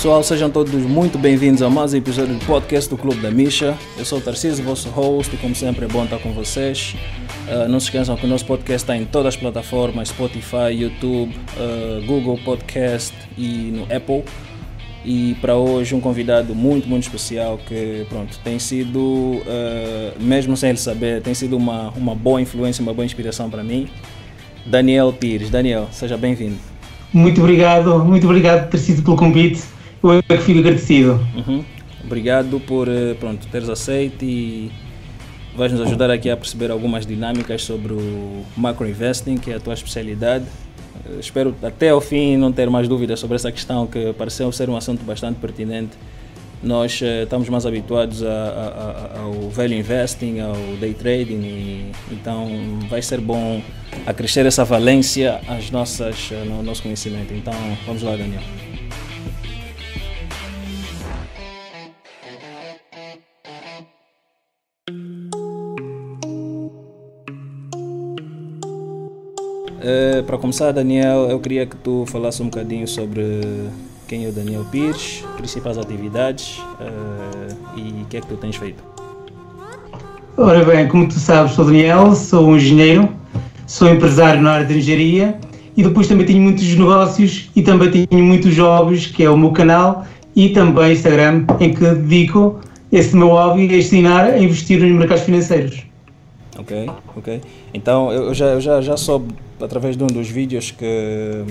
pessoal, sejam todos muito bem-vindos a mais um episódio do podcast do Clube da Misha. Eu sou o Tarcísio, vosso host, e como sempre é bom estar com vocês. Não se esqueçam que o nosso podcast está em todas as plataformas, Spotify, YouTube, Google Podcast e no Apple. E para hoje um convidado muito especial que tem sido, mesmo sem ele saber, tem sido uma boa influência, uma boa inspiração para mim. Daniel Pires. Daniel, seja bem-vindo. Muito obrigado Tarcísio pelo convite, eu é que fico agradecido. Obrigado por teres aceito e vais nos ajudar aqui a perceber algumas dinâmicas sobre o macro-investing, que é a tua especialidade. Espero até ao fim não ter mais dúvidas sobre essa questão, que pareceu ser um assunto bastante pertinente. Nós estamos mais habituados ao value investing, ao day trading, e então vai ser bom acrescer essa valência no nosso conhecimento. Então vamos lá, Daniel. Para começar, Daniel, eu queria que tu falasse um bocadinho sobre quem é o Daniel Pires, principais atividades e o que é que tu tens feito. Ora bem, como tu sabes, sou Daniel, sou um engenheiro, sou empresário na área de engenharia e depois também tenho muitos negócios e também tenho muitos hobbies, que é o meu canal e também Instagram, em que dedico esse meu hobby a ensinar a investir nos mercados financeiros. Ok. Então eu já soube através de um dos vídeos que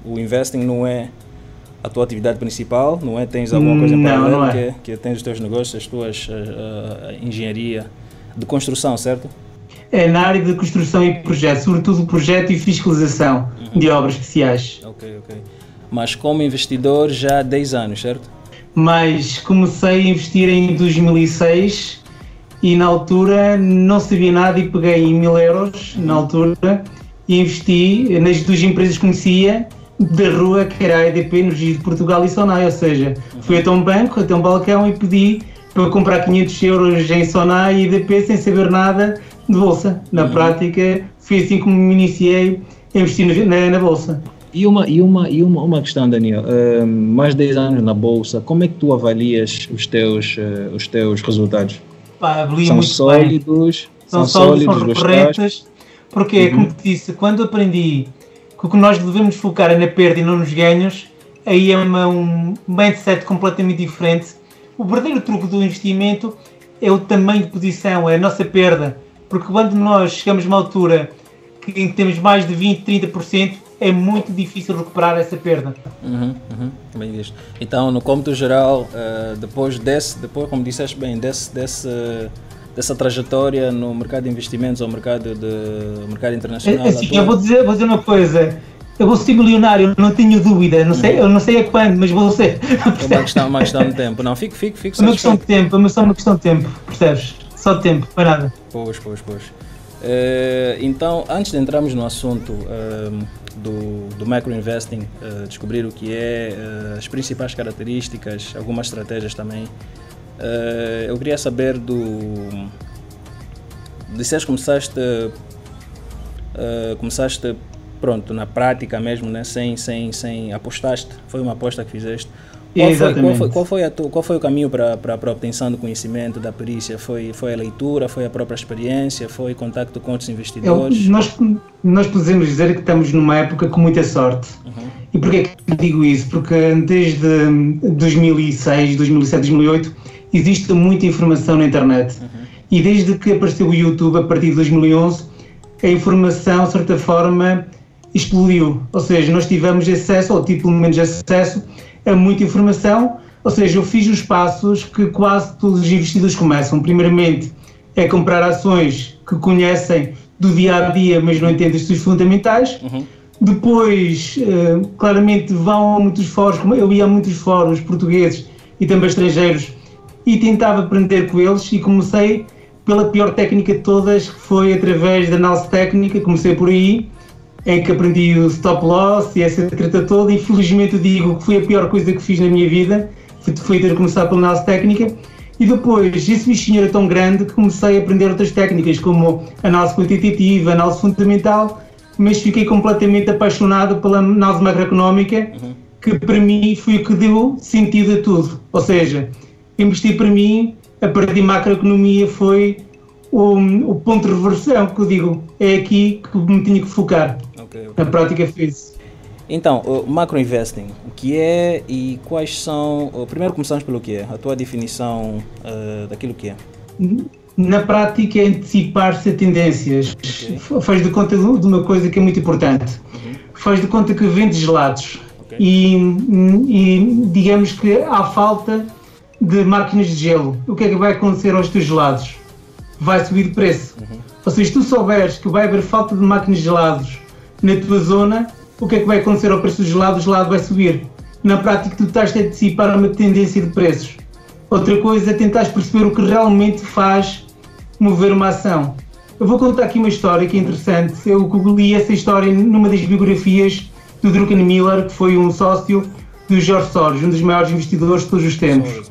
o investing não é a tua atividade principal, não é? Tens alguma coisa em paralelo que tens os teus negócios, as tuas engenharia de construção, certo? É na área de construção e projeto, sobretudo projeto e fiscalização de obras especiais. Ok. Mas como investidor já há 10 anos, certo? Mas comecei a investir em 2006 e na altura não sabia nada e peguei 1.000 euros na altura e investi nas duas empresas que conhecia da rua, que era a EDP, Energia de Portugal e Sonai, ou seja, fui até um banco, até um balcão e pedi para comprar 500 euros em Sonai e EDP sem saber nada de bolsa. Na prática, foi assim como me iniciei a investir na bolsa. E uma questão, Daniel, mais de 10 anos na bolsa, como é que tu avalias os teus resultados? São sólidos, são corretos, porque, como te disse, quando aprendi que o que nós devemos focar é na perda e não nos ganhos, aí é um mindset completamente diferente. O verdadeiro truque do investimento é o tamanho de posição, é a nossa perda, porque quando nós chegamos a uma altura em que temos mais de 20, 30%, é muito difícil recuperar essa perda. Bem visto. Então, no cômputo geral, depois como disseste bem, dessa trajetória no mercado de investimentos ou mercado internacional. Assim, eu vou dizer uma coisa, eu vou ser milionário, não tenho dúvida, eu não sei a quando, mas vou ser. É uma questão de tempo, não, fico é uma questão de tempo, é uma questão de tempo, percebes? Só de tempo, para nada. Pois. Então, antes de entrarmos no assunto do macro-investing, descobrir o que é, as principais características, algumas estratégias também, eu queria saber disseste que começaste na prática mesmo, né? sem apostaste, foi uma aposta que fizeste. Qual foi o caminho para a obtenção do conhecimento, da perícia? Foi a leitura, foi a própria experiência, foi contato com outros investidores? Nós podemos dizer que estamos numa época com muita sorte. E porquê que digo isso? Porque desde 2006, 2007, 2008 existe muita informação na internet. E desde que apareceu o YouTube, a partir de 2011, a informação, de certa forma, explodiu. Ou seja, nós tivemos acesso, ou pelo menos acesso, a muita informação. Ou seja, eu fiz os passos que quase todos os investidores começam. Primeiramente, é comprar ações que conhecem do dia-a-dia, mas não entendem os seus fundamentais. Depois, claramente, vão a muitos fóruns, como eu ia a muitos fóruns portugueses e também estrangeiros, e tentava aprender com eles, e comecei pela pior técnica de todas, que foi através da análise técnica. Comecei por aí, em que aprendi o stop loss e essa treta toda. Infelizmente digo que foi a pior coisa que fiz na minha vida, foi ter começado pela análise técnica, e depois esse bichinho era tão grande que comecei a aprender outras técnicas, como análise quantitativa, análise fundamental, mas fiquei completamente apaixonado pela análise macroeconómica, que para mim foi o que deu sentido a tudo. Ou seja, investir para mim, a partir de macroeconomia foi o ponto de reversão, que eu digo, é aqui que me tinha que focar. Okay. Na prática fiz. Então, o macroinvesting, o que é e quais são... Primeiro começamos pelo que é, a tua definição daquilo que é. Na prática é antecipar-se a tendências. Okay. Faz de conta de uma coisa que é muito importante. Faz de conta que vende gelados. Okay. E digamos que há falta de máquinas de gelo. O que é que vai acontecer aos teus gelados? Vai subir de preço. Ou seja, se tu souberes que vai haver falta de máquinas de gelados na tua zona, o que é que vai acontecer ao preço do gelado? O gelado vai subir. Na prática, tu estás a antecipar uma tendência de preços. Outra coisa é tentar perceber o que realmente faz mover uma ação. Eu vou contar aqui uma história que é interessante. Eu li essa história numa das biografias do Druckenmiller, que foi um sócio do George Soros, um dos maiores investidores de todos os tempos.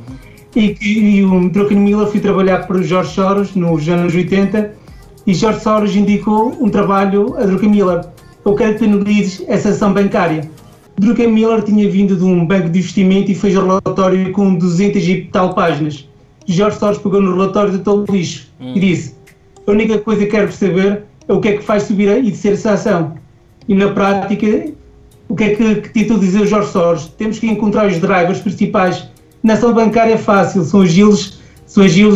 E o Druckenmiller foi trabalhar para o George Soros nos anos 80 e George Soros indicou um trabalho a Druckenmiller. Eu quero que tu analises essa ação bancária. Druckenmiller tinha vindo de um banco de investimento e fez um relatório com 200 e tal páginas. George Soros pegou no relatório de todo o lixo e disse: a única coisa que quero perceber é o que é que faz subir e descer essa ação. E na prática, o que é que tentou dizer o George Soros? Temos que encontrar os drivers principais. Na ação bancária é fácil, são os yields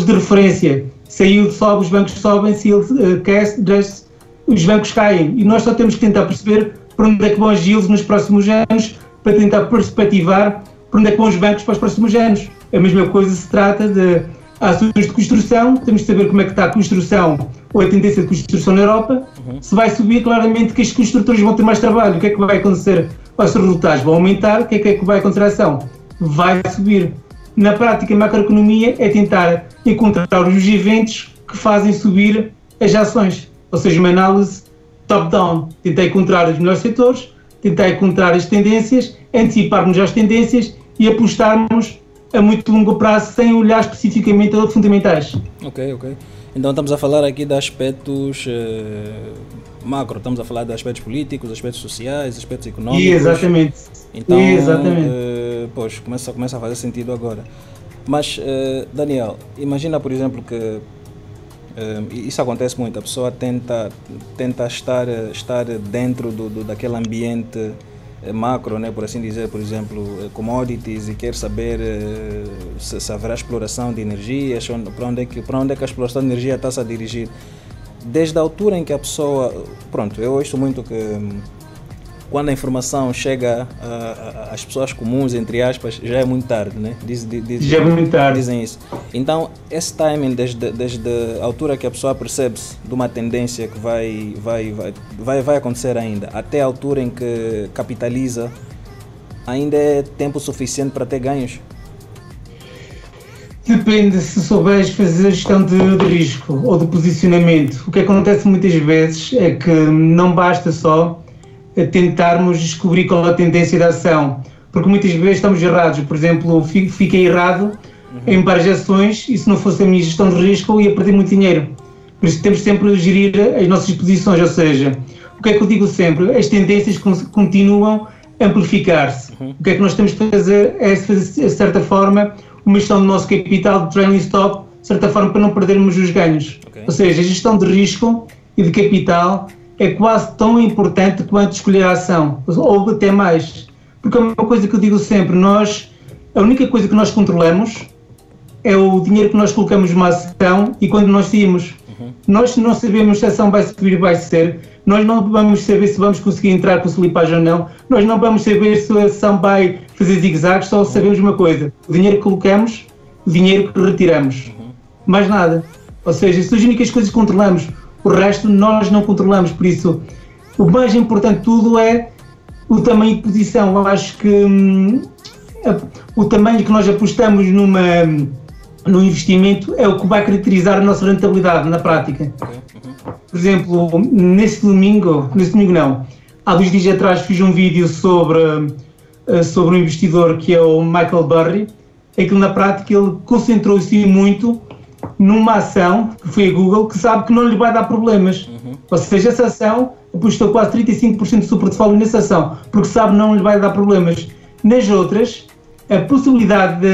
de referência. Se a yield sobe, os bancos sobem, se a yield desce, os bancos caem. E nós só temos que tentar perceber para onde é que vão os yields nos próximos anos, para tentar perspectivar para onde é que vão os bancos para os próximos anos. A mesma coisa se trata de ações de construção, temos de saber como é que está a construção ou a tendência de construção na Europa. Se vai subir, claramente que os construtores vão ter mais trabalho. O que é que vai acontecer aos resultados? Vão aumentar. O que é que vai acontecer à ação? Vai subir. Na prática, a macroeconomia é tentar encontrar os eventos que fazem subir as ações. Ou seja, uma análise top-down. Tentar encontrar os melhores setores, tentar encontrar as tendências, anteciparmos às tendências e apostarmos a muito longo prazo sem olhar especificamente a fundamentais. Ok. Então estamos a falar aqui de aspectos macro, estamos a falar de aspectos políticos, aspectos sociais, aspectos económicos. Exatamente. Então, pois, começa a fazer sentido agora. Mas, Daniel, imagina, por exemplo, que isso acontece muito, a pessoa tenta estar dentro daquele ambiente macro, né, por assim dizer, por exemplo, commodities, e quer saber se haverá exploração de energias, para onde é que a exploração de energia está-se a dirigir. Desde a altura em que a pessoa... Pronto, eu ouço muito que quando a informação chega às pessoas comuns, entre aspas, já é muito tarde, né? Já é muito tarde. Dizem isso. Então, esse timing, desde a altura que a pessoa percebe-se de uma tendência que vai acontecer ainda, até a altura em que capitaliza, ainda é tempo suficiente para ter ganhos? Depende se souberes fazer gestão de risco ou de posicionamento. O que acontece muitas vezes é que não basta só tentarmos descobrir qual é a tendência da ação, porque muitas vezes estamos errados. Por exemplo, fiquei errado em várias ações e se não fosse a minha gestão de risco eu ia perder muito dinheiro. Por isso temos sempre a gerir as nossas posições, ou seja, o que é que eu digo sempre? As tendências continuam a amplificar-se. O que é que nós temos de fazer é fazer, de certa forma, uma gestão do nosso capital de trailing stop, de certa forma, para não perdermos os ganhos. Ou seja, a gestão de risco e de capital é quase tão importante quanto escolher a ação, ou até mais. Porque é uma coisa que eu digo sempre, a única coisa que nós controlamos é o dinheiro que nós colocamos numa ação e quando nós saímos. Nós não sabemos se a ação vai subir ou vai descer, nós não vamos saber se vamos conseguir entrar com solipagem ou não, nós não vamos saber se a ação vai fazer zigue-zagues, só sabemos uma coisa, o dinheiro que colocamos, o dinheiro que retiramos. Mais nada. Ou seja, são as únicas coisas que controlamos. O resto nós não controlamos, por isso o mais importante de tudo é o tamanho de posição. Eu acho que o tamanho que nós apostamos no investimento é o que vai caracterizar a nossa rentabilidade na prática. Por exemplo, nesse domingo não, há 2 dias atrás fiz um vídeo sobre um investidor que é o Michael Burry, em que na prática ele concentrou-se muito numa ação, que foi a Google, que sabe que não lhe vai dar problemas. Ou seja, essa ação apostou quase 35% do seu portfólio nessa ação, porque sabe que não lhe vai dar problemas. Nas outras, a possibilidade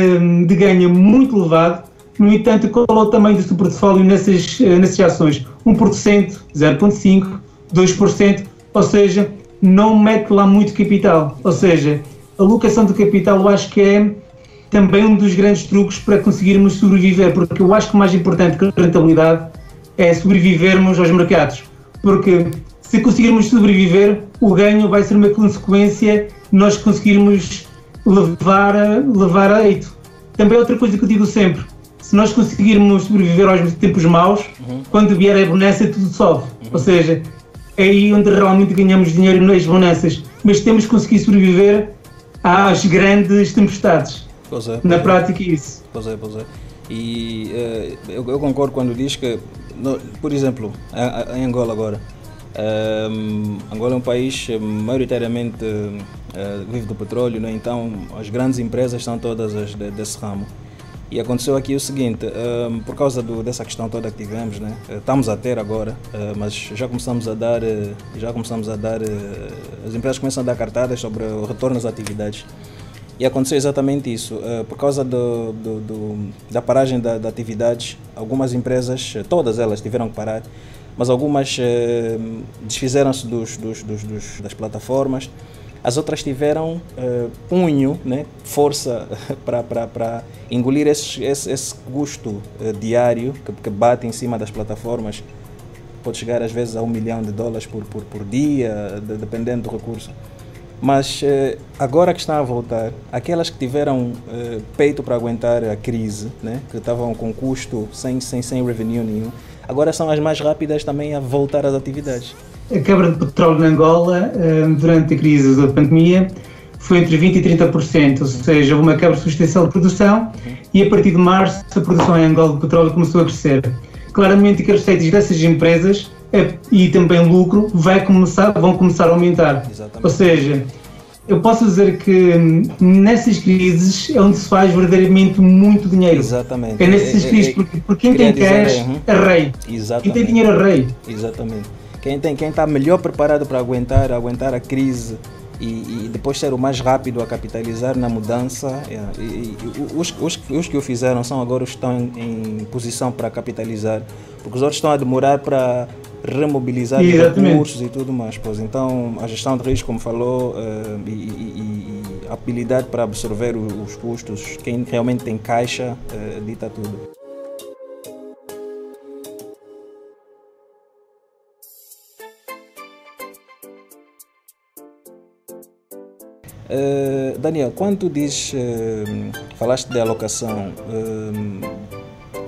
de ganho é muito elevada. No entanto, qual é o tamanho do seu portfólio nessas ações? 1%, 0,5%, 2%, ou seja, não mete lá muito capital. Ou seja, a alocação de capital eu acho que é também um dos grandes truques para conseguirmos sobreviver, porque eu acho que o mais importante que a rentabilidade é sobrevivermos aos mercados, porque se conseguirmos sobreviver, o ganho vai ser uma consequência de nós conseguirmos levar a êxito. Também outra coisa que eu digo sempre, se nós conseguirmos sobreviver aos tempos maus, quando vier a bonança tudo sobe, ou seja, é aí onde realmente ganhamos dinheiro nas bonanças, mas temos que conseguir sobreviver às grandes tempestades. Na prática é isso. Pois é. E eu concordo quando diz que, por exemplo, em Angola agora, Angola é um país maioritariamente vive do petróleo, né? Então as grandes empresas são todas desse ramo. E aconteceu aqui o seguinte, por causa dessa questão toda que tivemos, né? Estamos a ter agora, mas já começamos a dar, as empresas começam a dar cartadas sobre o retorno às atividades. E aconteceu exatamente isso, por causa da paragem da atividade, algumas empresas, todas elas tiveram que parar, mas algumas desfizeram-se das plataformas, as outras tiveram punho, né, força para engolir esse custo diário que bate em cima das plataformas, pode chegar às vezes a $1 milhão por dia, dependendo do recurso. Mas agora que estão a voltar, aquelas que tiveram peito para aguentar a crise, né, que estavam com custo sem revenue nenhum, agora são as mais rápidas também a voltar às atividades. A quebra de petróleo na Angola, durante a crise da pandemia, foi entre 20% e 30%, ou seja, houve uma quebra substancial de produção e a partir de março a produção em Angola de petróleo começou a crescer. Claramente que as receitas dessas empresas e também lucro vão começar a aumentar. Exatamente. Ou seja, eu posso dizer que nessas crises é onde se faz verdadeiramente muito dinheiro. Exatamente. É nessas crises, porque quem tem cash é rei. Exatamente. Quem tem dinheiro é rei. Exatamente. Quem está melhor preparado para aguentar a crise e depois ser o mais rápido a capitalizar na mudança, os que o fizeram são agora os que estão em posição para capitalizar, porque os outros estão a demorar para remobilizar os recursos e tudo mais. Pois, então, a gestão de risco, como falou, e a habilidade para absorver os custos, quem realmente tem caixa, dita tudo. Daniel, quando tu dizes, falaste de alocação,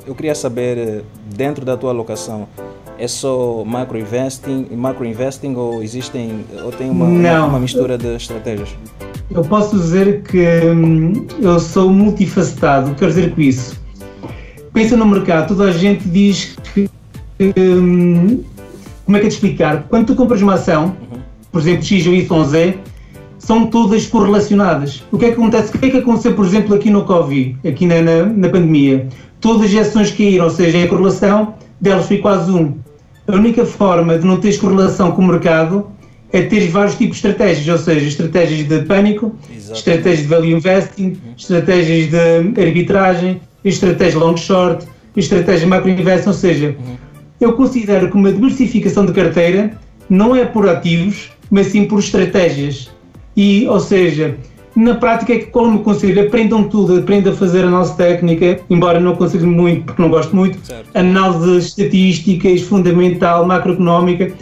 eu queria saber, dentro da tua alocação, é só macro investing ou tem uma mistura de estratégias? Eu posso dizer que eu sou multifacetado. Quero dizer com isso, pensa no mercado, toda a gente diz que, como é que é de explicar? Quando tu compras uma ação, por exemplo, X ou Y ou Z, são todas correlacionadas. O que é que acontece? O que é que aconteceu, por exemplo, aqui no Covid, aqui na pandemia? Todas as ações caíram, ou seja, a correlação delas foi quase 1. A única forma de não teres correlação com o mercado é teres vários tipos de estratégias, ou seja, estratégias de pânico, estratégias de value investing, estratégias de arbitragem, estratégia long short, estratégia macro investing, ou seja, eu considero que uma diversificação de carteira não é por ativos, mas sim por estratégias. E, ou seja, na prática, qual é o meu conselho? Aprendam tudo, aprendam a fazer análise técnica, embora não consiga muito, porque não gosto muito, análise estatísticas, fundamental, macroeconómica,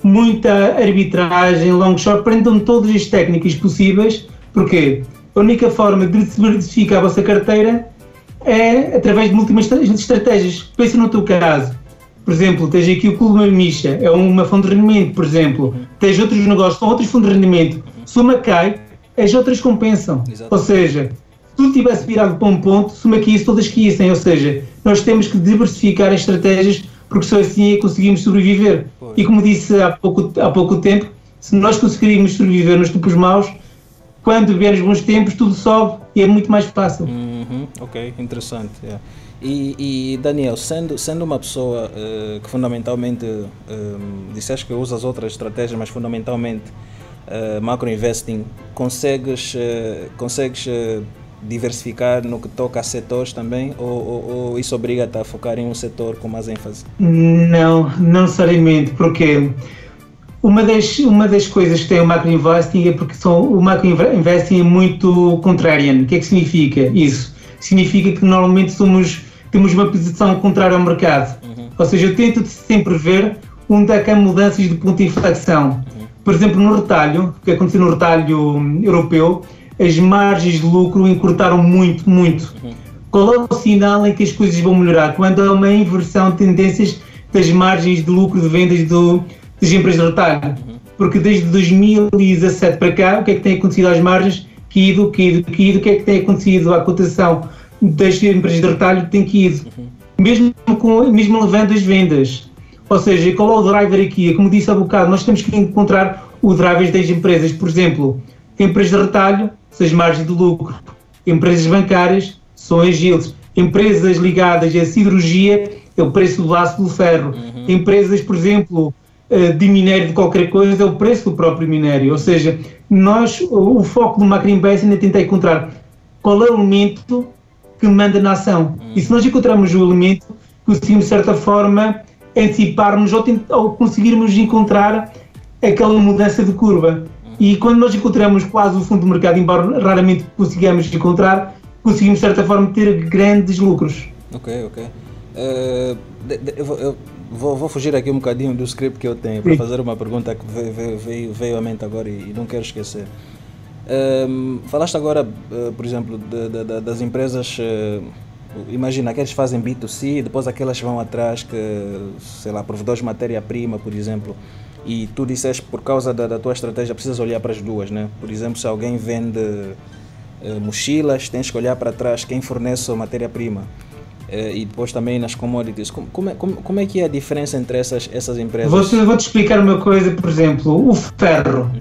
muita arbitragem, long short, aprendam todas as técnicas possíveis, porque a única forma de diversificar a vossa carteira é através de múltiplas estratégias. Pensa no teu caso. Por exemplo, tens aqui o Clube da Misha, é uma fonte de rendimento, por exemplo. Tens outros negócios, são outros fundos de rendimento. Se uma cai, as outras compensam. Exatamente. Ou seja, se tudo tivesse virado para um ponto, se uma caísse, todas caíssem. Ou seja, nós temos que diversificar as estratégias, porque só assim é que conseguimos sobreviver. Pois. E como disse há pouco tempo, se nós conseguirmos sobreviver nos tempos maus, quando vierem os bons tempos, tudo sobe e é muito mais fácil. Ok, interessante. Yeah. E Daniel, sendo uma pessoa que fundamentalmente, disseste que usa as outras estratégias, mas fundamentalmente macro-investing, consegues diversificar no que toca a setores também, ou isso obriga-te a focar em um setor com mais ênfase? Não necessariamente, porque uma das coisas que tem o macro-investing é porque o macro-investing é muito contrarian. O que é que significa isso? Significa que normalmente temos uma posição contrária ao mercado. Ou seja, eu tento sempre ver onde é que há mudanças de ponto de inflexão. Por exemplo, no retalho, o que aconteceu no retalho europeu, as margens de lucro encurtaram muito. Qual é o sinal em que as coisas vão melhorar? Quando há uma inversão de tendências das margens de lucro de vendas das empresas de retalho. Porque desde 2017 para cá, o que é que tem acontecido às margens? Caído. O que é que tem acontecido à cotação das empresas de retalho? Tem caído. Mesmo levando as vendas. Ou seja, qual é o driver aqui? Como disse há bocado, nós temos que encontrar o driver das empresas. Por exemplo, empresas de retalho, são as margens de lucro. Empresas bancárias, são as yields. Empresas ligadas à siderurgia, é o preço do aço do ferro. Empresas, por exemplo, de minério de qualquer coisa, é o preço do próprio minério. Ou seja, o foco do macro-investing é tentar encontrar qual é o elemento que manda na ação. E se nós encontrarmos o elemento, conseguimos, de certa forma, anteciparmos ou conseguirmos encontrar aquela mudança de curva. E quando nós encontramos quase o fundo do mercado, embora raramente consigamos encontrar, conseguimos, de certa forma, ter grandes lucros. Ok. Eu vou fugir aqui um bocadinho do script que eu tenho para fazer uma pergunta que veio à mente agora e não quero esquecer. Falaste agora, por exemplo, das empresas, imagina, aqueles que fazem B2C, depois aquelas que vão atrás, que, sei lá, provedores de matéria-prima, por exemplo, e tu disseste, por causa da tua estratégia, precisas olhar para as duas, né? Por exemplo, se alguém vende mochilas, tens que olhar para trás quem fornece a matéria-prima. E depois também nas commodities. Como é que é a diferença entre essas empresas? Vou-te explicar uma coisa, por exemplo, o ferro.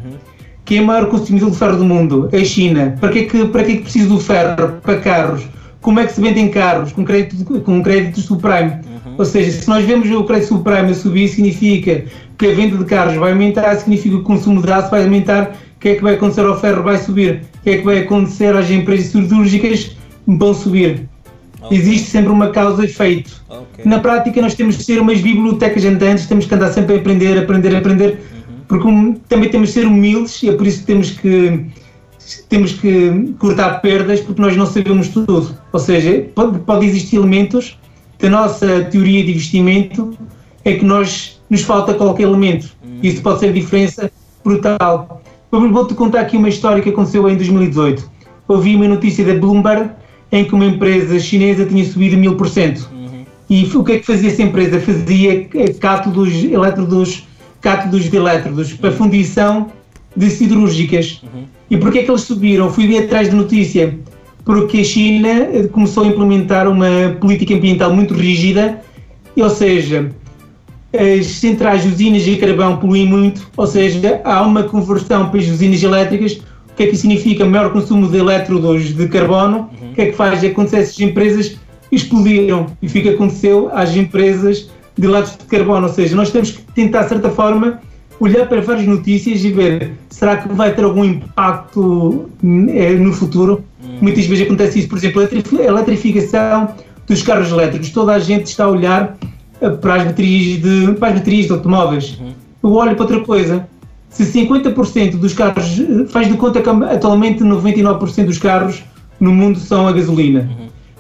Quem é o maior consumidor de ferro do mundo? É a China. Para que é que precisa do ferro? Para carros. Como é que se vendem carros? Com crédito subprime. Ou seja, se nós vemos o crédito subprime a subir, significa que a venda de carros vai aumentar, significa que o consumo de aço vai aumentar. O que é que vai acontecer ao ferro? Vai subir. O que é que vai acontecer às empresas siderúrgicas? Vão subir. Existe sempre uma causa e efeito. Na prática, nós temos que ser umas bibliotecas andantes, temos que andar sempre a aprender, porque também temos que ser humildes e é por isso que temos que cortar perdas, porque nós não sabemos tudo. Ou seja, pode existir elementos da nossa teoria de investimento é que nos falta qualquer elemento. Isso pode ser diferença brutal. Vou-te contar aqui uma história que aconteceu em 2018. Ouvi uma notícia da Bloomberg em que uma empresa chinesa tinha subido 1000%. E o que é que fazia essa empresa? Fazia cátodos de elétrodos para fundição de siderúrgicas. E porquê é que eles subiram? Fui ver atrás da notícia. Porque a China começou a implementar uma política ambiental muito rígida, ou seja, as centrais de usinas de carvão poluem muito, ou seja, há uma conversão para as usinas elétricas. O que é que significa? Maior consumo de elétrodos de carbono. O que é que faz? Acontecer essas empresas explodiram e o que aconteceu às empresas de elétrodos de carbono. Ou seja, nós temos que tentar, de certa forma, olhar para várias notícias e ver, será que vai ter algum impacto no futuro? Muitas vezes acontece isso, por exemplo, a eletrificação dos carros elétricos. Toda a gente está a olhar para as baterias de automóveis. Eu olho para outra coisa. Se 50% dos carros, faz de conta que atualmente 99% dos carros no mundo são a gasolina.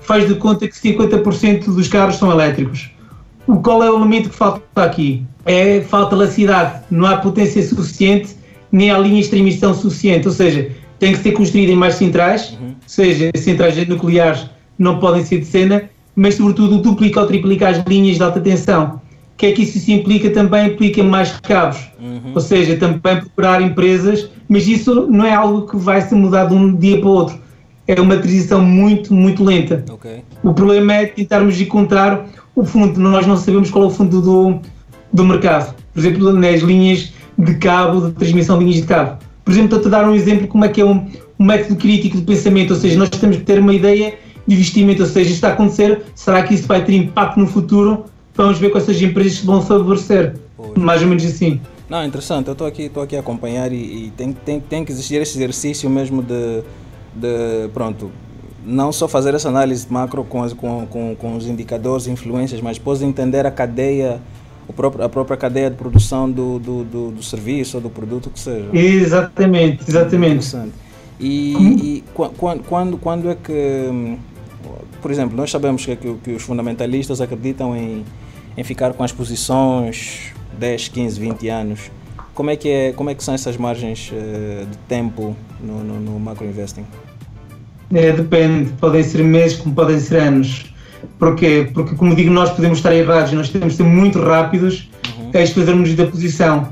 Faz de conta que 50% dos carros são elétricos. Qual é o elemento que falta aqui? Falta lacidade. Não há potência suficiente, nem há linhas de transmissão suficiente. Ou seja, tem que ser construído em mais centrais, ou seja, centrais nucleares não podem ser de cena, mas sobretudo duplicar ou triplicar as linhas de alta tensão. O que é que isso se implica? Também implica mais cabos, ou seja, também procurar empresas, mas isso não é algo que vai se mudar de um dia para o outro. É uma transição muito, muito lenta. O problema é tentarmos encontrar o fundo. Nós não sabemos qual é o fundo do mercado. Por exemplo, nas linhas de cabo, de transmissão de linhas de cabo. Por exemplo, estou-te a dar um exemplo como é que é um método crítico de pensamento, ou seja, nós temos que ter uma ideia de investimento, ou seja, isto está a acontecer, será que isso vai ter impacto no futuro? Vamos ver quais são as empresas que vão favorecer. Mais ou menos assim. Não, interessante, eu estou aqui a acompanhar e tem que existir esse exercício mesmo de pronto, não só fazer essa análise macro com os indicadores, influências, mas depois entender a cadeia, a própria cadeia de produção do serviço ou do produto que seja. Exatamente. Interessante. E quando é que, por exemplo, nós sabemos que os fundamentalistas acreditam em ficar com as posições 10, 15, 20 anos. Como é que são essas margens de tempo no macro-investing? Depende, podem ser meses como podem ser anos. Porquê? Porque, como digo, nós podemos estar errados, nós temos de ser muito rápidos a escolhermos da posição.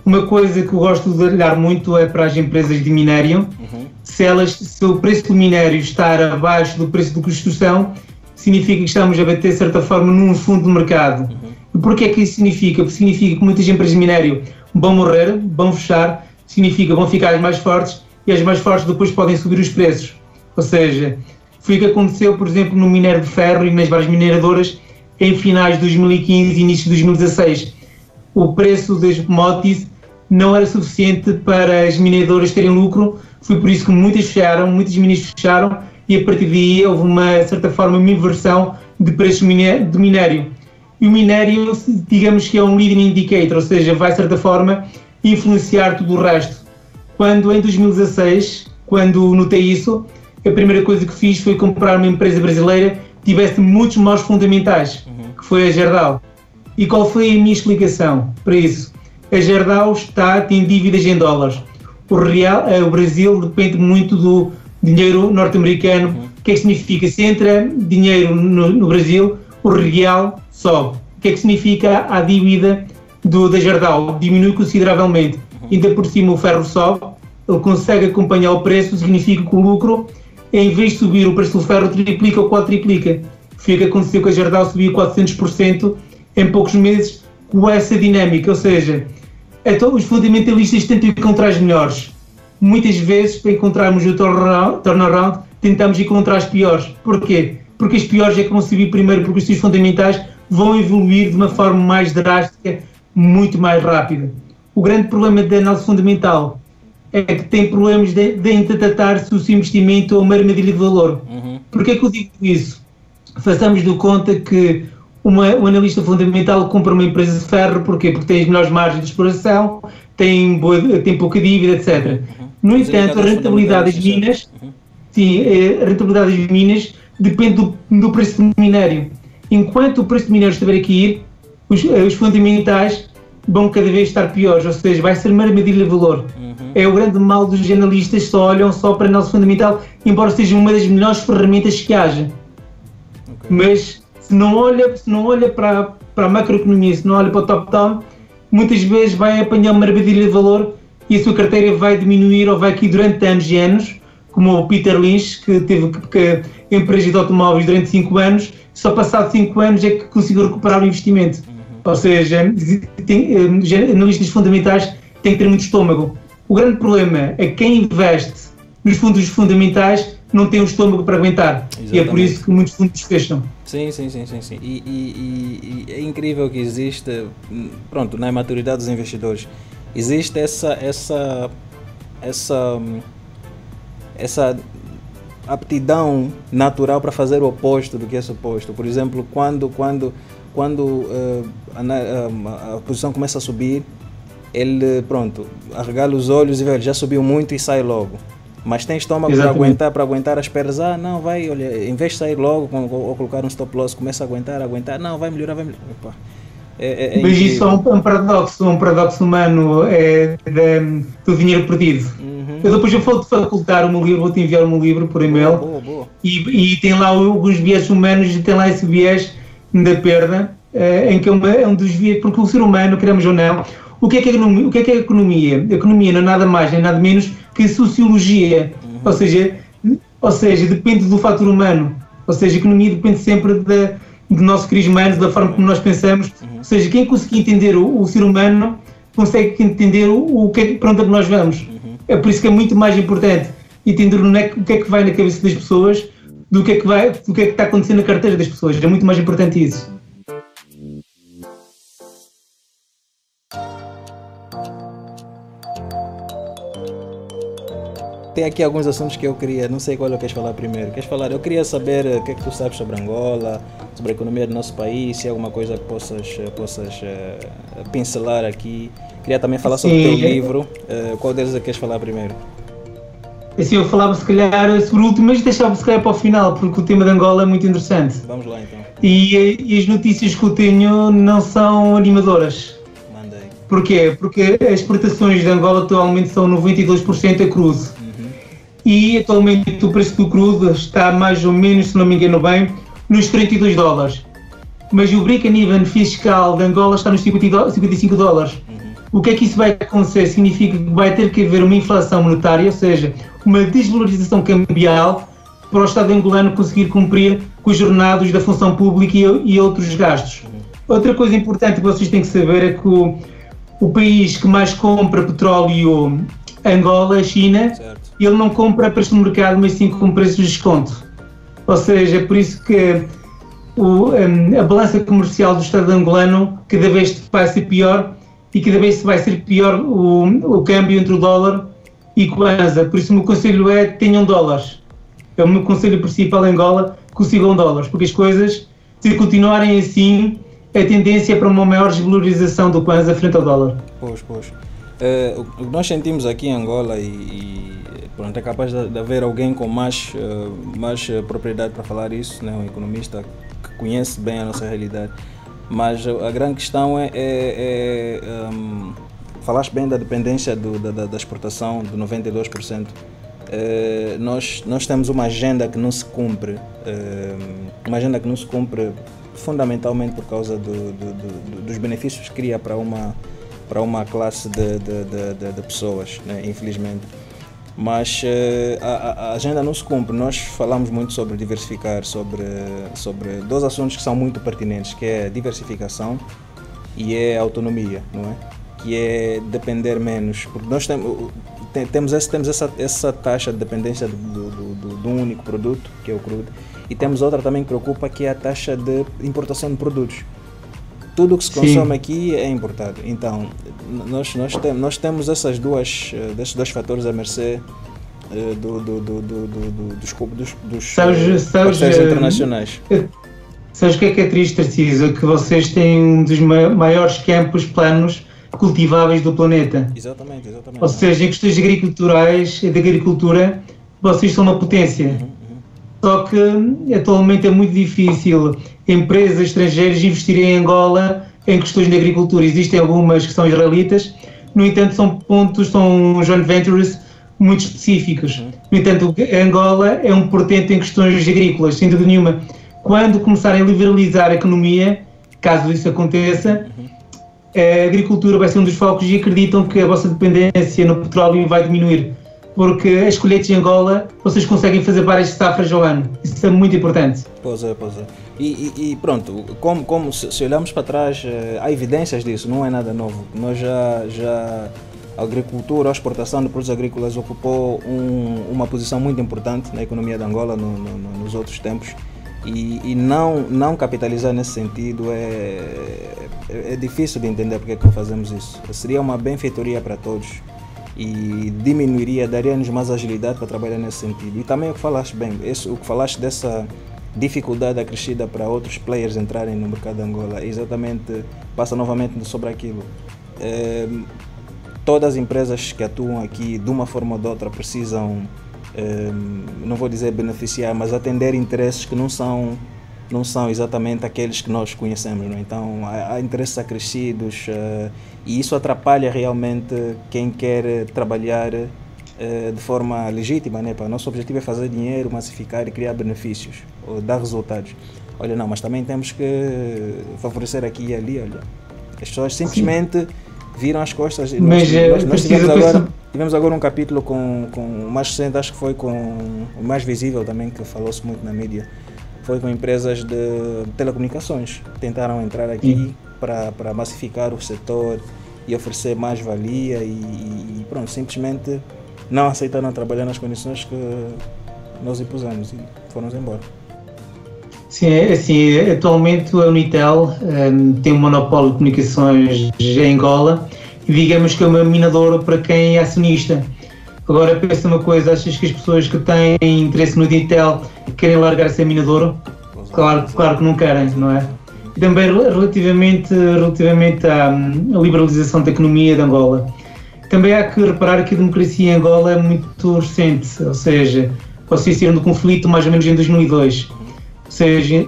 Uma coisa que eu gosto de olhar muito é para as empresas de minério. Se o preço do minério estar abaixo do preço de construção, significa que estamos a bater, de certa forma, num fundo de mercado. E porquê é que isso significa? Porque significa que muitas empresas de minério vão morrer, vão fechar, significa que vão ficar as mais fortes e as mais fortes depois podem subir os preços. Ou seja, foi o que aconteceu, por exemplo, no minério de ferro e nas várias mineradoras em finais de 2015 e início de 2016. O preço das commodities não era suficiente para as mineradoras terem lucro, foi por isso que muitas minas fecharam e a partir daí houve de certa forma, uma inversão de preços de minério. E o minério, digamos que é um leading indicator, ou seja, vai de certa forma influenciar tudo o resto. Quando em 2016, quando notei isso, a primeira coisa que fiz foi comprar uma empresa brasileira que tivesse muitos maus fundamentais, que foi a Gerdau. E qual foi a minha explicação para isso? A Gerdau tem dívidas em dólares. O Brasil depende muito do dinheiro norte-americano. O que é que significa? Se entra dinheiro no Brasil, o real sobe. O que é que significa a dívida da Gerdau? Diminui consideravelmente. Ainda por cima o ferro sobe, ele consegue acompanhar o preço, significa que o lucro, em vez de subir o preço do ferro, triplica ou quadriplica. Foi o que aconteceu com a Gerdau, subiu 400% em poucos meses com essa dinâmica. Ou seja, então os fundamentalistas tentam encontrar as melhores. Muitas vezes, para encontrarmos o turnaround, tentamos encontrar as piores. Porquê? Porque as piores é que vão subir primeiro, porque os seus fundamentais vão evoluir de uma forma mais drástica, muito mais rápida. O grande problema da análise fundamental é que tem problemas de tratar se o seu investimento é uma armadilha de valor. Porquê é que eu digo isso? Façamos de conta que um analista fundamental compra uma empresa de ferro, porquê? Porque tem as melhores margens de exploração, tem pouca dívida, etc. No entanto, a rentabilidade das minas, a rentabilidade das minas depende do preço do minério. Enquanto o preço do minério estiver a cair, os fundamentais vão cada vez estar piores, ou seja, vai ser uma armadilha de valor. É o grande mal dos analistas, só olham só para a análise fundamental, embora seja uma das melhores ferramentas que haja. Mas se não olha para a macroeconomia, se não olha para o top-down, muitas vezes vai apanhar uma armadilha de valor e a sua carteira vai diminuir ou vai cair durante anos e anos, como o Peter Lynch, que teve empresa de automóveis durante 5 anos, só passado 5 anos é que conseguiu recuperar o investimento. Ou seja, analistas fundamentais têm que ter muito estômago. O grande problema é que quem investe nos fundos fundamentais não tem o estômago para aguentar. Exatamente. E é por isso que muitos fundos fecham. Sim. E é incrível que existe, pronto, na maturidade dos investidores, existe essa aptidão natural para fazer o oposto do que é suposto. Por exemplo, quando a posição começa a subir, ele, pronto, arregala os olhos e vê, já subiu muito e sai logo. Mas tem estômago para aguentar as pernas. Não, vai, olha, em vez de sair logo ou colocar um stop loss, começa a aguentar, não, vai melhorar. Opa. Mas isso é um paradoxo humano do dinheiro perdido. Depois eu vou-te facultar o meu livro, vou-te enviar o meu livro por e-mail. Boa. E tem lá alguns viés humanos, e tem lá esse viés da perda, em que é um dos viés, porque o ser humano, queremos ou não, o que é a economia? A economia não é nada mais nem nada menos que a sociologia, ou seja, depende do fator humano, ou seja, a economia depende sempre do nosso crise humano, da forma como nós pensamos, ou seja, quem conseguir entender o ser humano consegue entender para onde é que nós vamos. É por isso que é muito mais importante entender o que é que vai na cabeça das pessoas do que é que está acontecendo na carteira das pessoas. É muito mais importante isso. tem aqui alguns assuntos que eu queria, não sei qual eu queres falar primeiro. Queres falar? Eu queria saber o que é que tu sabes sobre Angola, sobre a economia do nosso país, se há alguma coisa que possas pincelar aqui. Queria também falar sobre o teu livro. Qual deles é que queres falar primeiro? Assim, eu falava se calhar sobre o último, mas deixava se calhar para o final, porque o tema de Angola é muito interessante. Vamos lá então. E as notícias que eu tenho não são animadoras. Mandei. Porquê? Porque as exportações de Angola atualmente são 92% a crudo. E atualmente o preço do crudo está mais ou menos, se não me engano bem, nos $32. Mas o break-even fiscal de Angola está nos $55. O que é que isso vai acontecer? Significa que vai ter que haver uma inflação monetária, ou seja, uma desvalorização cambial para o Estado angolano conseguir cumprir com os ordenados da função pública e outros gastos. Outra coisa importante que vocês têm que saber é que o país que mais compra petróleo, Angola, a China, certo, ele não compra a preço de mercado, mas sim com preço de desconto. Ou seja, é por isso que a balança comercial do Estado angolano cada vez vai ser pior e cada vez vai ser pior o câmbio entre o dólar e o kwanza. Por isso o meu conselho é tenham dólares. É o meu conselho principal em Angola, consigam dólares, porque as coisas, se continuarem assim, a tendência é para uma maior desvalorização do kwanza frente ao dólar. Pois. O que nós sentimos aqui em Angola e pronto, é capaz de haver alguém com mais propriedade para falar isso, né? Um economista que conhece bem a nossa realidade. Mas a grande questão falaste bem da dependência da exportação de 92%. Nós temos uma agenda que não se cumpre, fundamentalmente por causa dos benefícios que cria para uma classe de pessoas, né, infelizmente. Mas a agenda não se cumpre. Nós falamos muito sobre diversificar, sobre dois assuntos que são muito pertinentes, que é a diversificação e é a autonomia, não é? Que é depender menos, porque nós temos essa taxa de dependência do único produto, que é o crudo, e temos outra também que preocupa, que é a taxa de importação de produtos. Tudo o que se consome aqui é importado. Então, nós temos esses dois fatores a mercê dos parceiros internacionais. Sabes o que é triste, Tarcísio? Que vocês têm um dos maiores campos planos cultiváveis do planeta. Exatamente. Ou seja, em questões agriculturais e de agricultura, vocês são uma potência. Só que atualmente é muito difícil empresas estrangeiras investirem em Angola em questões de agricultura. Existem algumas que são israelitas, no entanto são joint ventures muito específicos. No entanto, Angola é um portento em questões agrícolas, sem dúvida nenhuma. Quando começarem a liberalizar a economia, caso isso aconteça, a agricultura vai ser um dos focos e acreditam que a vossa dependência no petróleo vai diminuir. Porque as colheitas em Angola, vocês conseguem fazer várias safras ao ano. Isso é muito importante. Pois é. E pronto, como se olharmos para trás, há evidências disso, não é nada novo. Nós já a agricultura, a exportação de produtos agrícolas ocupou uma posição muito importante na economia de Angola nos outros tempos. E não capitalizar nesse sentido é difícil de entender porque é que fazemos isso. Seria uma benfeitoria para todos e daria-nos mais agilidade para trabalhar nesse sentido. E também o que falaste bem, o que falaste dessa dificuldade acrescida para outros players entrarem no mercado de Angola, exatamente, passa novamente sobre aquilo. Todas as empresas que atuam aqui, de uma forma ou de outra, precisam, não vou dizer beneficiar, mas atender interesses que não são exatamente aqueles que nós conhecemos, não é? Então há interesses acrescidos e isso atrapalha realmente quem quer trabalhar de forma legítima, né? Nosso objetivo é fazer dinheiro, massificar e criar benefícios, ou dar resultados. Olha, não, mas também temos que favorecer aqui e ali, olha. As pessoas simplesmente viram as costas. Nós tivemos agora um capítulo com o mais recente, acho que foi com o mais visível também, que falou-se muito na mídia. Foi com empresas de telecomunicações. Tentaram entrar aqui para massificar o setor e oferecer mais valia e pronto, simplesmente não aceitaram trabalhar nas condições que nós impusemos e foram-nos embora. Sim, assim, atualmente a Unitel tem um monopólio de comunicações em Angola e digamos que é uma minadora para quem é acionista. Agora pensa uma coisa, achas que as pessoas que têm interesse no Intel querem largar essa mina de ouro? Claro que não querem, não é? E também relativamente à liberalização da economia de Angola. Também há que reparar que a democracia em Angola é muito recente, ou seja, vocês saíram do conflito mais ou menos em 2002. Ou seja,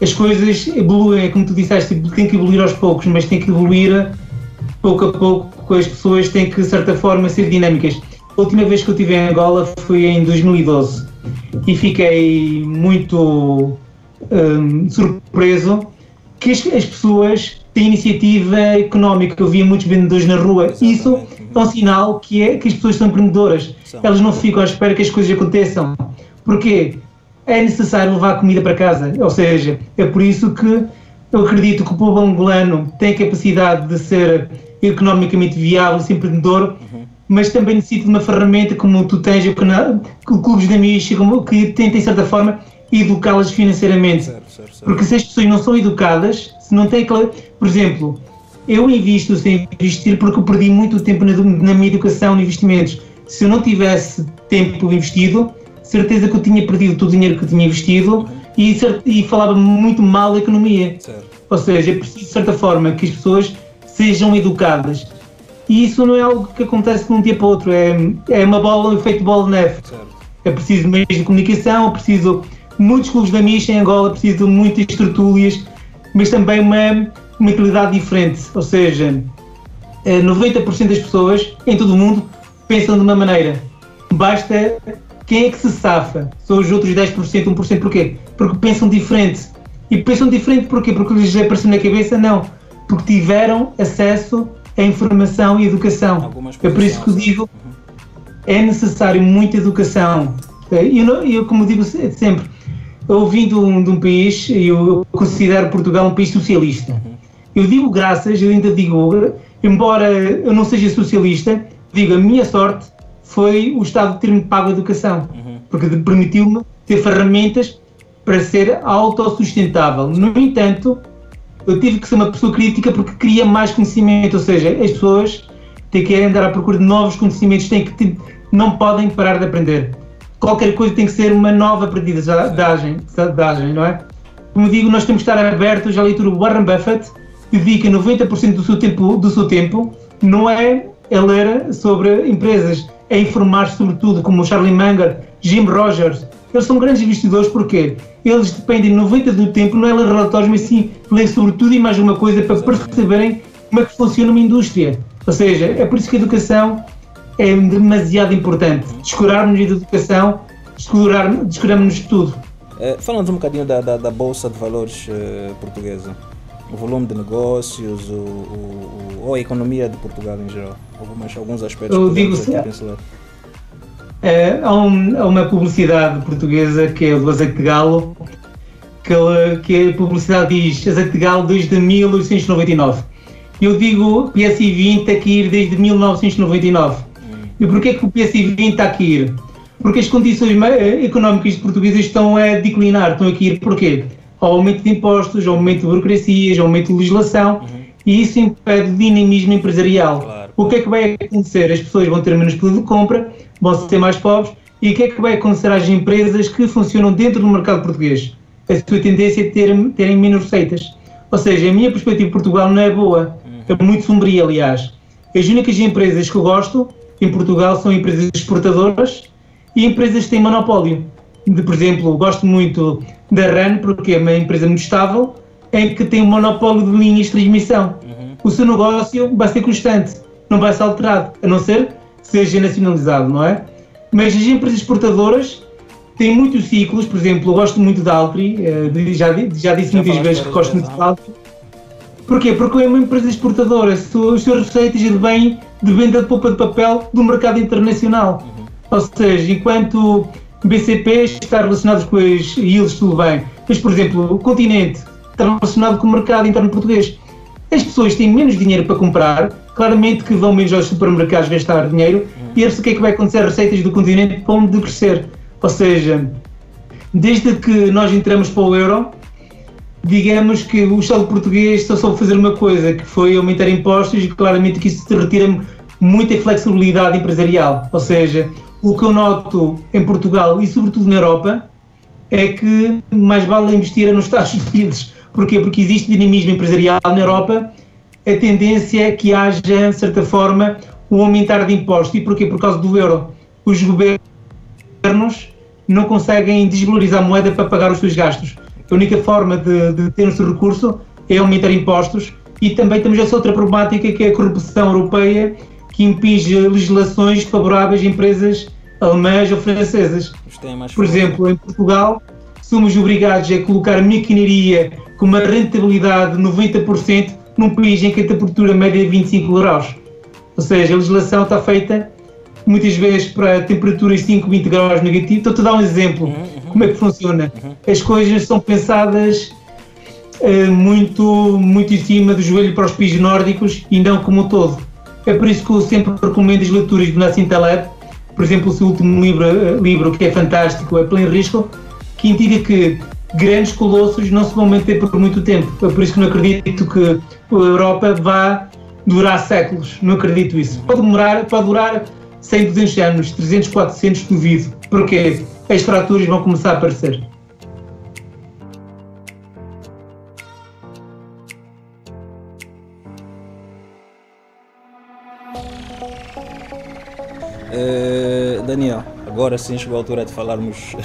as coisas evoluem, como tu disseste, tem que evoluir aos poucos, mas tem que evoluir pouco a pouco, as pessoas têm que, de certa forma, ser dinâmicas. A última vez que eu estive em Angola foi em 2012 e fiquei muito surpreso que as pessoas têm iniciativa económica. Eu via muitos vendedores na rua. Exatamente. Isso é um sinal que as pessoas são empreendedoras. Elas não ficam à espera que as coisas aconteçam. Porquê? É necessário levar comida para casa. Ou seja, é por isso que eu acredito que o povo angolano tem a capacidade de ser economicamente viável, ser empreendedor, mas também necessita de uma ferramenta como tu tens, o Clubes da Misha, que tenta, de certa forma, educá-las financeiramente. Certo. Porque se as pessoas não são educadas, se não têm aquela... Por exemplo, eu invisto sem investir porque eu perdi muito tempo na minha educação, em investimentos. Se eu não tivesse tempo investido, certeza que eu tinha perdido todo o dinheiro que eu tinha investido e falava muito mal da economia. Certo. Ou seja, é preciso, de certa forma, que as pessoas sejam educadas. E isso não é algo que acontece de um dia para o outro, é uma bola, um efeito bola de neve. Certo. É preciso meios de comunicação, é preciso muitos clubes da Misha em Angola, é preciso muitas tertúlias, mas também uma mentalidade diferente. Ou seja, 90% das pessoas em todo o mundo pensam de uma maneira. Basta quem é que se safa? São os outros 10%, 1%. Porquê? Porque pensam diferente. E pensam diferente porquê? Porque lhes apareceu na cabeça? Não. Porque tiveram acesso a informação e educação. É por isso que eu digo, é necessário muita educação. Eu como digo sempre, eu vim de um país, eu considero Portugal um país socialista. Eu digo graças, eu ainda digo, embora eu não seja socialista, digo, a minha sorte foi o Estado ter-me pago a educação, porque permitiu-me ter ferramentas para ser autossustentável. No entanto, eu tive que ser uma pessoa crítica porque queria mais conhecimento, ou seja, as pessoas têm que andar à procura de novos conhecimentos, não podem parar de aprender. Qualquer coisa tem que ser uma nova aprendizagem, não é? Como digo, nós temos que estar abertos à leitura. O Warren Buffett dedica 90% do seu tempo não é a ler sobre empresas, é informar-se sobre tudo, como o Charlie Munger, Jim Rogers. Eles são grandes investidores, porque eles dependem 90% do tempo, não é ler relatórios, mas sim ler sobre tudo e mais uma coisa para perceberem como é que funciona uma indústria. Ou seja, é por isso que a educação é demasiado importante. Descurarmos de educação, descurarmos de tudo. Falando um bocadinho da Bolsa de Valores portuguesa, o volume de negócios, ou a economia de Portugal em geral, alguns aspectos que podemos aqui pincelar. Há uma publicidade portuguesa que é o do azeite de galo, que a publicidade diz azeite de galo desde 1899. Eu digo PSI 20 a cair desde 1999. E porquê que o PSI 20 está a cair? Porque as condições económicas portuguesas estão a declinar, estão a cair. Porquê? Ao aumento de impostos, ao aumento de burocracias, ao aumento de legislação, e isso impede o dinamismo empresarial. Claro. O que é que vai acontecer? As pessoas vão ter menos poder de compra, vão ser mais pobres, e o que é que vai acontecer às empresas que funcionam dentro do mercado português? A sua tendência é terem menos receitas. Ou seja, a minha perspectiva de Portugal não é boa, é muito sombria, aliás. As únicas empresas que eu gosto em Portugal são empresas exportadoras e empresas que têm monopólio. Por exemplo, gosto muito da RAN, porque é uma empresa muito estável, em que tem um monopólio de linhas de transmissão. O seu negócio vai ser constante, não vai ser alterado, a não ser que seja nacionalizado, não é? Mas as empresas exportadoras têm muitos ciclos. Por exemplo, eu gosto muito da Altri, já disse muitas vezes que gosto muito da Altri. Porquê? Porque é uma empresa exportadora, as suas receitas vêm de venda de polpa de papel do mercado internacional. Ou seja, enquanto BCP está relacionado com as yields, tudo bem, mas, por exemplo, o Continente está relacionado com o mercado interno português. As pessoas têm menos dinheiro para comprar, claramente que vão menos aos supermercados gastar dinheiro, e o que é que vai acontecer? As receitas do Continente vão decrescer. Ou seja, desde que nós entramos para o euro, digamos que o Estado português só soube fazer uma coisa, que foi aumentar impostos, e claramente que isso retira muita flexibilidade empresarial. Ou seja, o que eu noto em Portugal e sobretudo na Europa é que mais vale investir nos Estados Unidos. Porquê? Porque existe dinamismo empresarial na Europa, a tendência é que haja, de certa forma, um aumentar de impostos. E porquê? Por causa do euro. Os governos não conseguem desvalorizar a moeda para pagar os seus gastos. A única forma de ter o seu recurso é aumentar impostos. E também temos essa outra problemática, que é a corrupção europeia, que impinge legislações favoráveis a empresas alemãs ou francesas. Por exemplo, em Portugal, somos obrigados a colocar maquinaria com uma rentabilidade de 90% num país em que a temperatura média é 25 graus. Ou seja, a legislação está feita muitas vezes para temperaturas de 5, 20 graus negativos. Estou-te a dar um exemplo, como é que funciona. As coisas são pensadas muito em cima do joelho para os países nórdicos e não como um todo. É por isso que eu sempre recomendo as leituras de Nassim Taleb. Por exemplo, o seu último livro, que é fantástico, é Pleno Risco, que indica que grandes colossos não se vão manter por muito tempo. É por isso que não acredito que a Europa vá durar séculos. Não acredito isso. Pode durar 100, 200 anos, 300, 400, duvido. Porque as fraturas vão começar a aparecer. Daniel, agora sim chegou a altura de falarmos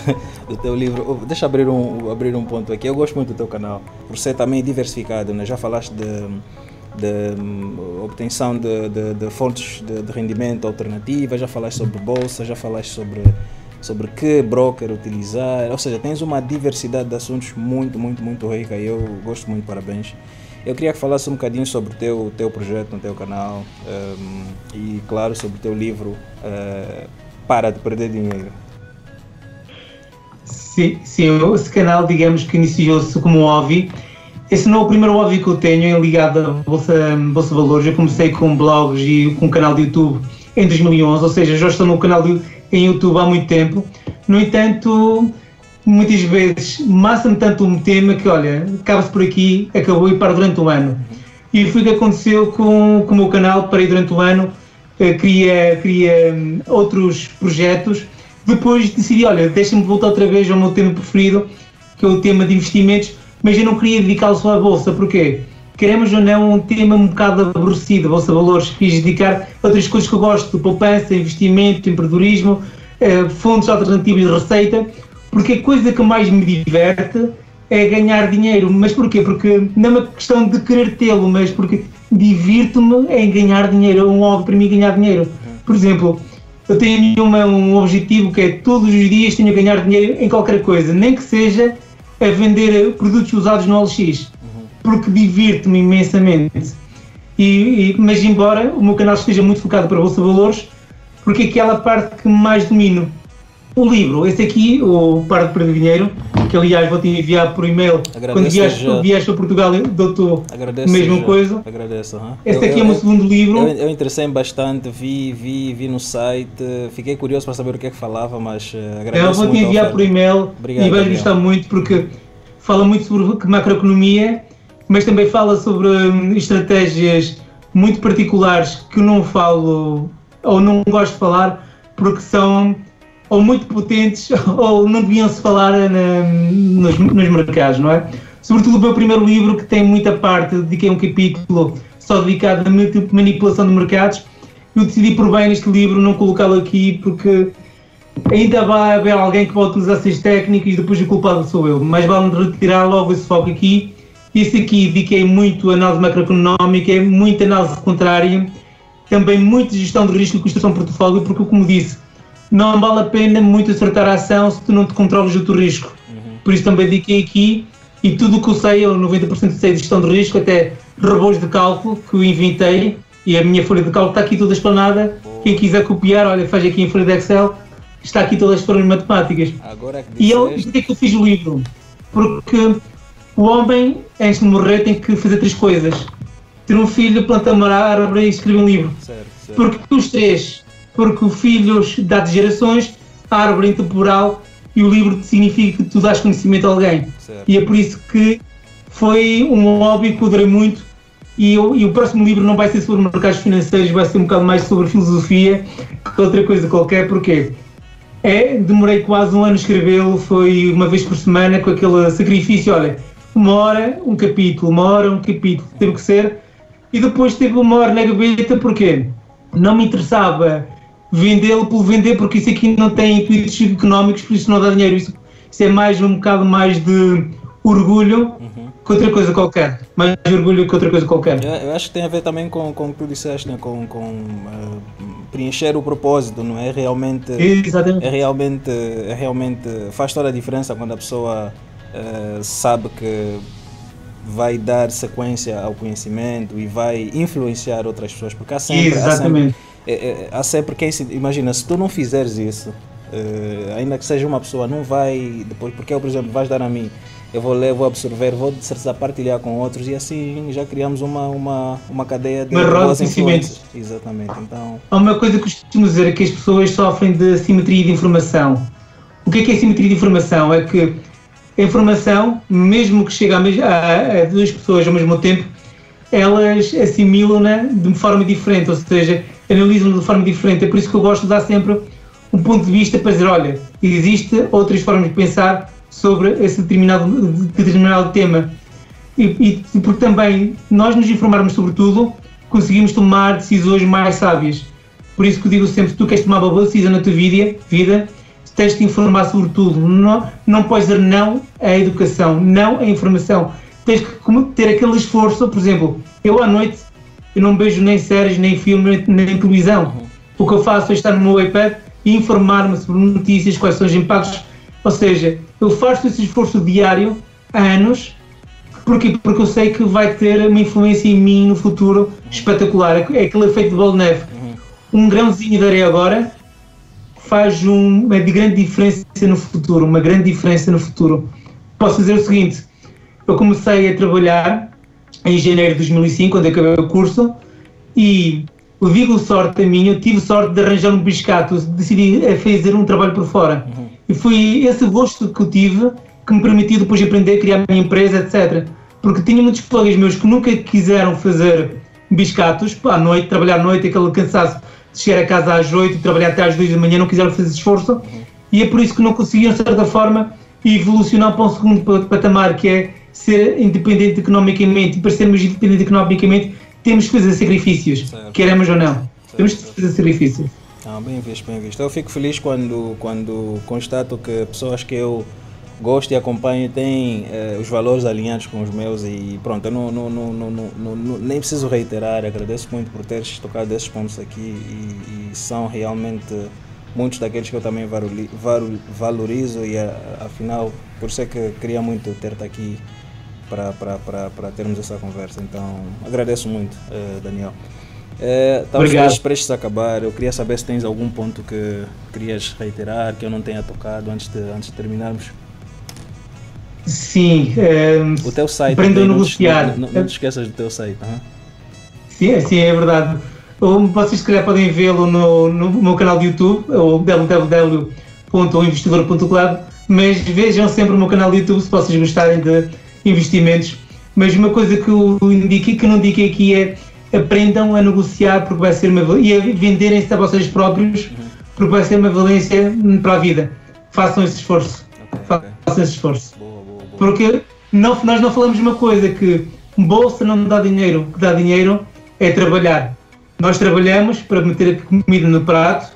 do teu livro. Deixa abrir um ponto aqui. Eu gosto muito do teu canal, por ser também diversificado, né? Já falaste de obtenção de fontes de rendimento alternativas, já falaste sobre bolsa, já falaste sobre que broker utilizar, ou seja, tens uma diversidade de assuntos muito rica e eu gosto muito, parabéns. Eu queria que falasse um bocadinho sobre o teu projeto no teu canal e, claro, sobre o teu livro Para de Perder Dinheiro. Sim, esse canal, digamos que iniciou-se como um hobby. Esse não é o primeiro hobby que eu tenho ligado à Bolsa Valores. Eu comecei com blogs e com um canal de YouTube em 2011, ou seja, já estou no canal em YouTube há muito tempo. No entanto, muitas vezes massa-me tanto um tema que, olha, acaba-se por aqui, acabou e para durante um ano. E foi o que aconteceu com o meu canal, parei durante um ano, queria outros projetos. Depois decidi, olha, deixa-me voltar outra vez ao meu tema preferido, que é o tema de investimentos, mas eu não queria dedicá-lo só à Bolsa. Porquê? Queremos ou não, um tema um bocado aborrecido, Bolsa Valores. Quis dedicar a outras coisas que eu gosto, poupança, investimento, empreendedorismo, fontes alternativas de receita, porque a coisa que mais me diverte é ganhar dinheiro. Mas porquê? Porque não é uma questão de querer tê-lo, mas porque divirto-me em ganhar dinheiro. É um hobby para mim ganhar dinheiro. Por exemplo, eu tenho um objetivo que é todos os dias tenho a ganhar dinheiro em qualquer coisa, nem que seja a vender produtos usados no OLX, porque divirto-me imensamente. Mas embora o meu canal esteja muito focado para a Bolsa de Valores, porque é aquela parte que mais domino. O livro, esse aqui, o Para de Perder Dinheiro, que aliás vou-te enviar por e-mail. Agradeço. Quando vieste para Portugal, dou-te a mesma coisa. Agradeço. Este aqui é o meu segundo livro. Eu interessei-me bastante, vi no site, fiquei curioso para saber o que é que falava, mas agradeço. Eu vou-te enviar por e-mail. Obrigado, e vais gostar muito, porque fala muito sobre macroeconomia, mas também fala sobre estratégias muito particulares que eu não falo ou não gosto de falar, porque são ou muito potentes ou não deviam-se falar nos mercados, não é? Sobretudo o meu primeiro livro, que tem muita parte, dediquei um capítulo só dedicado à manipulação de mercados. Eu decidi por bem neste livro não colocá-lo aqui, porque ainda vai haver alguém que vai utilizar essas técnicas e depois o culpado sou eu. Mas vale retirar logo esse foco aqui. Este aqui dediquei muito a análise macroeconómica, muita análise contrária, também muita gestão de risco e construção de portfólio, porque, como disse, não vale a pena muito acertar a ação se tu não te controlas o teu risco. Por isso também dediquei aqui, e tudo o que eu sei, eu 90% sei de gestão de risco, até robôs de cálculo que eu inventei, e a minha folha de cálculo está aqui toda explanada. Quem quiser copiar, olha, faz aqui em folha de Excel, está aqui todas as formas matemáticas. E porquê é que eu fiz o livro? Porque o homem, antes de morrer, tem que fazer 3 coisas: ter um filho, plantar uma árvore e escrever um livro. Certo. Porque os 3, porque o filho dá de gerações, a árvore intemporal e o livro significa que tu dás conhecimento a alguém. Certo. E é por isso que foi um hobby que eu durei muito e o próximo livro não vai ser sobre mercados financeiros, vai ser um bocado mais sobre filosofia que outra coisa qualquer. Porquê? Demorei quase um ano a escrevê-lo, foi uma vez por semana com aquele sacrifício, olha, uma hora um capítulo, teve que ser, e depois teve uma hora na gaveta. Porquê? Não me interessava vendê-lo por vender, porque isso aqui não tem intuitos económicos, por isso não dá dinheiro. Isso é mais um bocado mais de orgulho que outra coisa qualquer. Mais de orgulho que outra coisa qualquer. Eu acho que tem a ver também com o que tu disseste, né? com preencher o propósito, não é? Realmente, exatamente. Realmente faz toda a diferença quando a pessoa sabe que vai dar sequência ao conhecimento e vai influenciar outras pessoas, porque há sempre quem se... Imagina, se tu não fizeres isso, ainda que seja uma pessoa, não vai depois, porque eu, por exemplo, vais dar a mim, eu vou ler, vou absorver, vou de certeza partilhar com outros, e assim já criamos uma cadeia de boas influências. Exatamente. Então, há uma coisa que costumo dizer, é que as pessoas sofrem de assimetria de informação. O que é assimetria de informação? É que a informação, mesmo que chegue a duas pessoas ao mesmo tempo, elas assimilam-na de forma diferente, ou seja, analisam-na de forma diferente. É por isso que eu gosto de dar sempre um ponto de vista para dizer, olha, existem outras formas de pensar sobre esse determinado tema. E porque também nós nos informarmos sobre tudo, conseguimos tomar decisões mais sábias. Por isso que eu digo sempre, se tu queres tomar uma boa decisão na tua vida, tens de te informar sobre tudo. Não podes dizer não à educação, não à informação. Tens que ter aquele esforço. Por exemplo, eu à noite eu não vejo nem séries, nem filmes, nem televisão. O que eu faço é estar no meu iPad e informar-me sobre notícias, quais são os impactos. Ou seja, eu faço esse esforço diário há anos. Porquê? Porque eu sei que vai ter uma influência em mim no futuro espetacular. É aquele efeito de bola de neve. Um grãozinho de areia agora faz uma grande diferença no futuro, uma grande diferença no futuro. Posso dizer o seguinte, eu comecei a trabalhar em janeiro de 2005, quando acabei o curso, e eu digo sorte a minha, eu tive sorte de arranjar um biscato, decidi fazer um trabalho por fora. E foi esse gosto que eu tive que me permitiu depois aprender, criar a minha empresa, etc. Porque tinha muitos colegas meus que nunca quiseram fazer biscatos, à noite, trabalhar à noite, aquele cansaço de chegar a casa às 8 e trabalhar até às 2 da manhã, não quiseram fazer esse esforço, e é por isso que não conseguiram, de certa forma, evolucionar para um segundo patamar, que é ser independente economicamente. E para sermos independentes economicamente, temos que fazer sacrifícios, certo, queremos ou não. Certo, temos que fazer sacrifícios. Bem visto, bem visto. Eu fico feliz quando constato que pessoas que eu gosto e acompanho têm os valores alinhados com os meus, e pronto, eu nem preciso reiterar, agradeço muito por teres tocado esses pontos aqui, e são realmente muitos daqueles que eu também valorizo, e afinal, por isso é que queria muito ter-te aqui para termos essa conversa. Então, agradeço muito, Daniel. Talvez prestes a acabar, eu queria saber se tens algum ponto que querias reiterar, que eu não tenha tocado antes de terminarmos. Sim, o teu site, aprenda a negociar. Não te esqueças do teu site. Sim, é verdade. Vocês se calhar podem vê-lo no meu canal de YouTube, ou www.investidor.club, mas vejam sempre o meu canal de YouTube se vocês gostarem de investimentos. Mas uma coisa que eu não indiquei aqui é aprendam a negociar, porque vai ser e a venderem-se a vocês próprios, porque vai ser uma valência para a vida. Façam esse esforço. Façam esse esforço. Porque nós não falamos uma coisa, que bolsa não dá dinheiro, o que dá dinheiro é trabalhar. Nós trabalhamos para meter a comida no prato,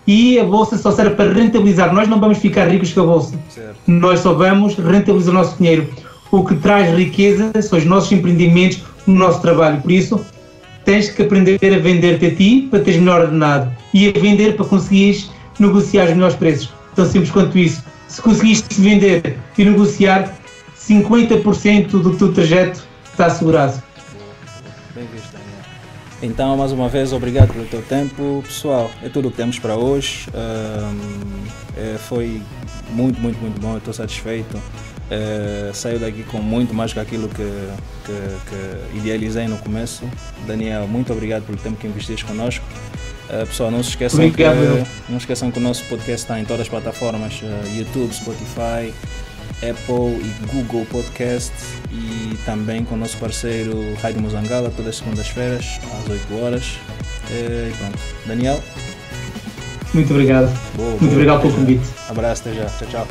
e a bolsa só serve para rentabilizar. Nós não vamos ficar ricos com a bolsa. Certo. Nós só vamos rentabilizar o nosso dinheiro. O que traz riqueza são os nossos empreendimentos, o nosso trabalho. Por isso, tens que aprender a vender-te a ti para teres melhor ordenado, e a vender para conseguires negociar os melhores preços. Tão simples quanto isso. Se conseguiste vender e negociar, 50% do teu trajeto está assegurado. Bem visto, Daniel. Então, mais uma vez, obrigado pelo teu tempo. Pessoal, é tudo o que temos para hoje. Foi muito bom, eu estou satisfeito. Saio daqui com muito mais que aquilo que idealizei no começo. Daniel, muito obrigado pelo tempo que investiste connosco. Pessoal, não se esqueçam que o nosso podcast está em todas as plataformas, YouTube, Spotify, Apple e Google Podcast e também com o nosso parceiro Rádio Mozangala, todas as segundas-feiras, às 8 horas. E pronto. Daniel? Muito obrigado. Muito obrigado pelo convite. Abraço, até já. Tchau, tchau.